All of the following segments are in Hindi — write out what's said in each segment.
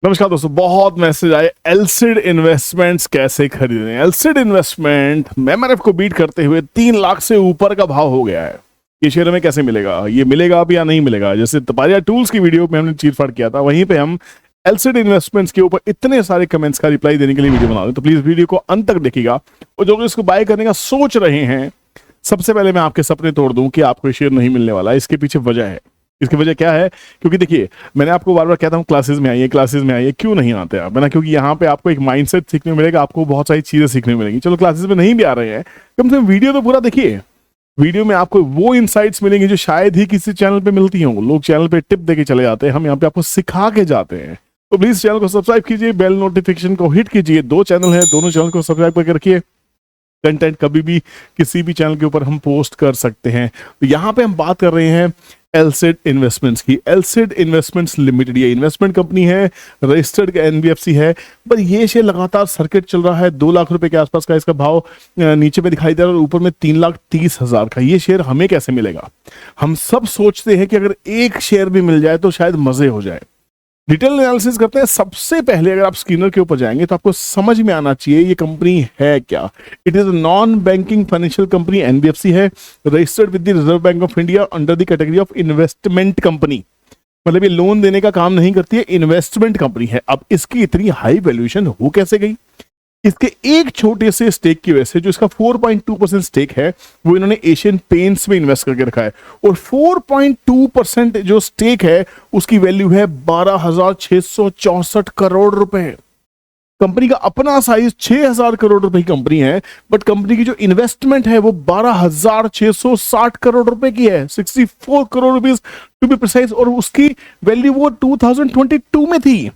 नमस्कार दोस्तों, बहुत मैसेज आए एलसीड इन्वेस्टमेंट्स कैसे खरीदें। एलसीड इन्वेस्टमेंट एमआरएफ को बीट करते हुए 3 लाख से ऊपर का भाव हो गया है। ये शेयर में कैसे मिलेगा, ये मिलेगा अब या नहीं मिलेगा। जैसे तपारिया टूल्स की वीडियो में हमने चीट फाट किया था, वहीं पे हम एलसीड इन्वेस्टमेंट्स के ऊपर इतने सारे कमेंट्स का रिप्लाई देने के लिए वीडियो बना रहे हैं। तो प्लीज वीडियो को अंत तक देखिएगा। और जो इसको बाय करने का सोच रहे हैं, सबसे पहले मैं आपके सपने तोड़ दूं कि आपको शेयर नहीं मिलने वाला। इसके पीछे वजह है। इसकी वजह क्या है? क्योंकि देखिए, मैंने आपको बार बार कहता हूँ क्लासेस में आइए। क्यों नहीं आते आप? है ना, क्योंकि यहाँ पे आपको एक माइंडसेट सीखने मिलेगा, आपको बहुत सारी चीजें सीखने मिलेंगी। चलो क्लासेस में नहीं भी आ रहे हैं, कम से कम वीडियो तो पूरा देखिए। वीडियो में आपको वो इनसाइट्स मिलेंगे जो शायद ही किसी चैनल पे मिलती हों। लोग चैनल पे टिप देके चले जाते हैं, हम यहाँ पे आपको सिखा के जाते हैं। तो प्लीज चैनल को सब्सक्राइब कीजिए, बेल नोटिफिकेशन को हिट कीजिए। 2 चैनल है, दोनों चैनल को सब्सक्राइब करके रखिए। कंटेंट कभी भी किसी भी चैनल के ऊपर हम पोस्ट कर सकते हैं। तो यहाँ पे हम बात कर रहे हैं एलसीड इन्वेस्टमेंट्स की। एलसीड इन्वेस्टमेंट्स लिमिटेड ये इन्वेस्टमेंट कंपनी है, रजिस्टर्ड एनबीएफसी है। पर ये शेयर लगातार सर्किट चल रहा है। 2 लाख रुपए के आसपास का इसका भाव नीचे पे दिखाई दे रहा है और ऊपर में 3,30,000 का। ये शेयर हमें कैसे मिलेगा? हम सब सोचते हैं कि अगर एक शेयर भी मिल जाए तो शायद मजे हो जाए। डिटेल एनालिसिस करते हैं। सबसे पहले अगर आप स्क्रीनर के ऊपर जाएंगे तो आपको समझ में आना चाहिए ये कंपनी है क्या। It is non banking financial company, NBFC है, registered with the Reserve Bank of India under the category of investment company. मतलब ये लोन देने का काम नहीं करती है, इन्वेस्टमेंट कंपनी है। अब इसकी इतनी हाई वैल्यूएशन हो कैसे गई? इसके एक छोटे से स्टेक की वजह से। जो इसका 4.2% स्टेक है वो इन्होंने एशियन पेंट्स में इन्वेस्ट करके रखा है। और 4.2% जो स्टेक है उसकी वैल्यू है 12,664 करोड़ रुपए। कंपनी का अपना साइज 6,000 करोड़ रुपए की कंपनी है, बट कंपनी की जो इन्वेस्टमेंट है वो 12,660 करोड़ रुपए की है, 64 crore rupees to be precise. और उसकी वैल्यू वो 2022 में थी।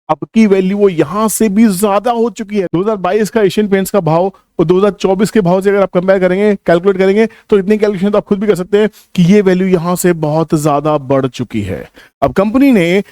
अब की वैल्यू वो यहां से भी ज्यादा हो चुकी है। 2022 का एशियन पेंट्स का भाव और 2024 के भाव से अगर आप कंपेयर करेंगे, कैलकुलेट करेंगे, तो इतनी कैलकुलेशन तो आप खुद भी कर सकते हैं कि ये वैल्यू यहां से बहुत ज्यादा बढ़ चुकी है। अब कंपनी ने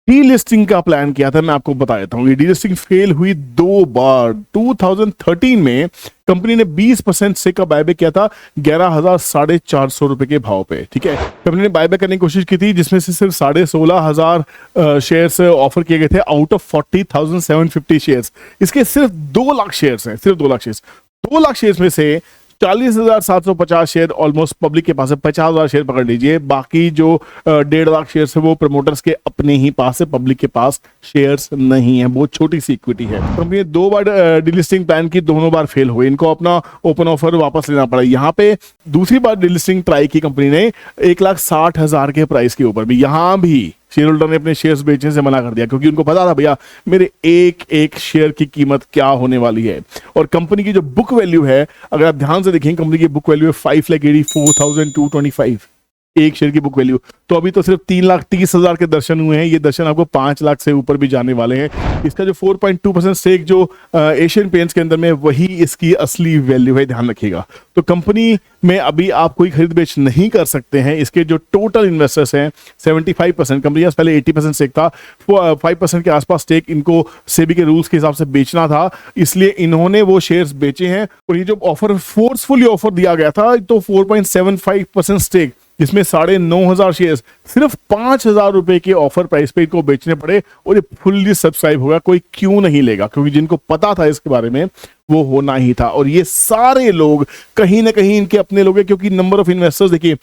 डीलिस्टिंग का प्लान किया था, मैं आपको बता देता हूं। ये डीलिस्टिंग फेल हुई 2 बार। 2013 में कंपनी ने 20% से का बायबैक किया था 11,450 रुपए के भाव पे। ठीक है, कंपनी ने बायबैक करने की कोशिश की थी, जिसमें से सिर्फ 16,500 शेयर्स ऑफर किए गए थे आउट ऑफ 40,750 शेयर्स। इसके सिर्फ 2 लाख शेयर्स हैं, सिर्फ 2 लाख शेयर्स। 2 लाख शेयर्स में से 40,750 शेयर ऑलमोस्ट पब्लिक के पास है। 50,000 शेयर पकड़ लीजिए। बाकी जो 1.5 लाख शेयर है वो प्रमोटर्स के अपने ही पास है, पब्लिक के पास शेयर्स नहीं है। बहुत छोटी सी इक्विटी है। कंपनी ने 2 बार डिलिस्टिंग प्लान की, दोनों बार फेल हुए। इनको अपना ओपन ऑफर वापस लेना पड़ा। यहाँ पे दूसरी बार डिलिस्टिंग ट्राई की कंपनी ने 1,60,000 के प्राइस के ऊपर भी। यहां भी शेयर होल्डर ने अपने शेयर्स बेचने से मना कर दिया, क्योंकि उनको पता था भैया मेरे एक एक शेयर की कीमत क्या होने वाली है। और कंपनी की जो बुक वैल्यू है, अगर आप ध्यान से देखें, कंपनी की बुक वैल्यू है 5,84,225 एक शेयर की बुक वैल्यू। तो अभी तो सिर्फ 3,30,000 के दर्शन हुए हैं। ये दर्शन आपको 5 लाख से ऊपर भी जाने वाले हैं। इसका जो 4.2% स्टेक जो एशियन पेंट्स के अंदर में, वही इसकी असली वैल्यू है, ध्यान रखिएगा। तो कंपनी में अभी आप कोई खरीद बेच नहीं कर सकते हैं। इसके जो टोटल इन्वेस्टर्स हैं 75%, कंपनी के पहले 80% स्टेक था, 5% के आसपास स्टेक इनको सेबी के रूल्स के हिसाब से बेचना था, इसलिए इन्होंने वो शेयर्स बेचे हैं। और ये जो ऑफर फोर्सफुली ऑफर दिया गया था, तो 4.75% स्टेक, जिसमें 9,500 शेयर सिर्फ 5,000 रुपए के ऑफर प्राइस पे इनको बेचने पड़े। और ये फुल्ली सब्सक्राइब होगा। कोई क्यों नहीं लेगा? क्योंकि जिनको पता था इसके बारे में वो होना ही था। और ये सारे लोग कहीं ना कहीं इनके अपने लोग हैं, क्योंकि नंबर ऑफ इन्वेस्टर्स देखिए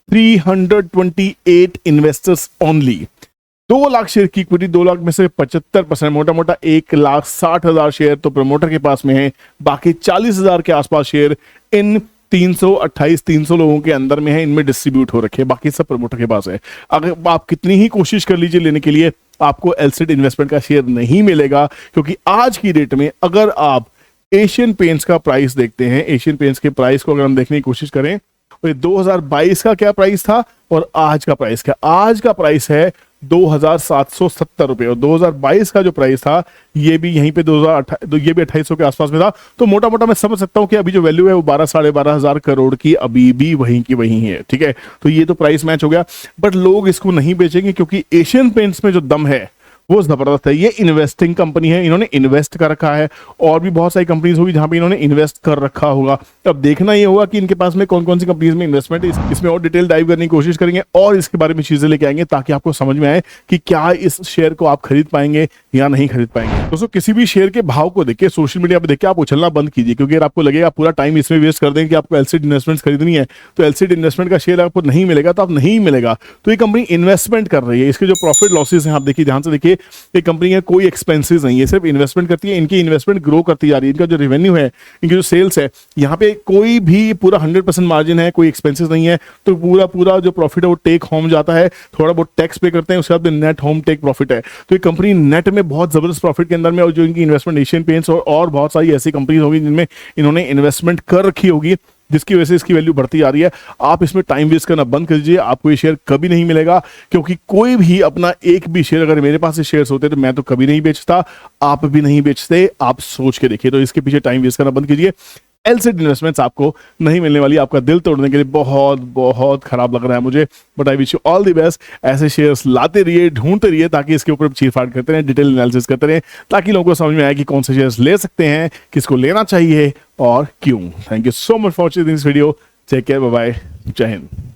328 इन्वेस्टर्स ओनली। 2 लाख शेयर की इक्विटी, 2 लाख में से 75%, मोटा मोटा 1,60,000 शेयर तो प्रमोटर के पास में है। बाकी 40,000 के आसपास शेयर इन 300 लोगों के अंदर में है, इनमें डिस्ट्रीब्यूट हो रखे हैं। बाकी सब प्रमोटर के पास है। अगर आप कितनी ही कोशिश कर लीजिए लेने के लिए, आपको एलसीड इन्वेस्टमेंट का शेयर नहीं मिलेगा। क्योंकि आज की डेट में अगर आप एशियन पेंट्स का प्राइस देखते हैं, एशियन पेंट्स के प्राइस को अगर हम देखने की कोशिश करें, तो ये 2022 का क्या प्राइस था और आज का प्राइस क्या? आज का प्राइस है 2,770 रुपए। और 2022 का जो प्राइस था ये भी यहीं पे 2,800 के आसपास में था। तो मोटा मोटा मैं समझ सकता हूं कि अभी जो वैल्यू है वो 12,500 करोड़ की अभी भी वहीं की वहीं है। ठीक है, तो ये तो प्राइस मैच हो गया। बट लोग इसको नहीं बेचेंगे, क्योंकि एशियन पेंट्स में जो दम है वो जबरदस्त है। ये इन्वेस्टिंग कंपनी है, इन्होंने इन्वेस्ट कर रखा है। और भी बहुत सारी कंपनीज होगी जहां पे इन्होंने इन्वेस्ट कर रखा होगा। अब देखना ये होगा कि इनके पास में कौन कौन सी कंपनीज में इन्वेस्टमेंट है। इसमें और डिटेल डाइव करने की कोशिश करेंगे और इसके बारे में चीजें लेके आएंगे ताकि आपको समझ में आए कि क्या इस शेयर को आप खरीद पाएंगे या नहीं खरीद पाएंगे। दोस्तों किसी भी शेयर के भाव को देखिए, सोशल मीडिया पर देख के आप उछलना बंद कीजिए, क्योंकि अगर आपको लगेगा पूरा टाइम इसमें वेस्ट कर देंगे कि आपको एलसीडी इन्वेस्टमेंट खरीदनी है, तो एलसीडी इन्वेस्टमेंट का शेयर आपको नहीं मिलेगा, तो आप नहीं मिलेगा। तो ये कंपनी इन्वेस्टमेंट कर रही है। इसके जो प्रॉफिट लॉसेस हैं आप देखिए, ध्यान से देखिए, ये कंपनी है कोई एक्सपेंसेस नहीं है, सिर्फ इन्वेस्टमेंट करती है। इनकी इन्वेस्टमेंट ग्रो करती जा रही है। इनका जो रेवेन्यू है, इनकी जो सेल्स है, यहाँ पे कोई भी पूरा 100% मार्जिन है, कोई एक्सपेंसेस नहीं है। तो पूरा पूरा जो प्रॉफिट है वो टेक होम जाता है, थोड़ा बहुत टैक्स पे करते हैं, उसके बाद नेट होम टेक प्रॉफिट है। तो ये कंपनी नेट में बहुत जबरदस्त प्रॉफिट के अंदर में, और जो इनकी इन्वेस्टमेंट एशियन पेंट्स और बहुत सारी ऐसी कंपनीज होगी जिनमें इन्होंने इन्वेस्टमेंट कर रखी होगी, जिसकी वजह से इसकी वैल्यू बढ़ती जा रही है। आप इसमें टाइम वेस्ट करना बंद कर दीजिए, आपको ये शेयर कभी नहीं मिलेगा। क्योंकि कोई भी अपना एक भी शेयर, अगर मेरे पास ये शेयर्स होते तो मैं तो कभी नहीं बेचता, आप भी नहीं बेचते। आप सोच के देखिए। तो इसके पीछे टाइम वेस्ट करना बंद कीजिए। एलसीडी इन्वेस्टमेंट्स आपको नहीं मिलने वाली। आपका दिल तोड़ने के लिए बहुत बहुत खराब लग रहा है मुझे, but I wish you all the best. ऐसे शेयर्स लाते रहिए, ढूंढते रहिए, ताकि इसके ऊपर चीरफाड़ करते रहें, डिटेल एनालिसिस करते रहें, ताकि लोगों को समझ में आए कि कौन से शेयर्स ले सकते हैं, किसको लेना चाहिए और क्यों। Thank you so much for watching this video. Take care, bye bye, जय हिंद।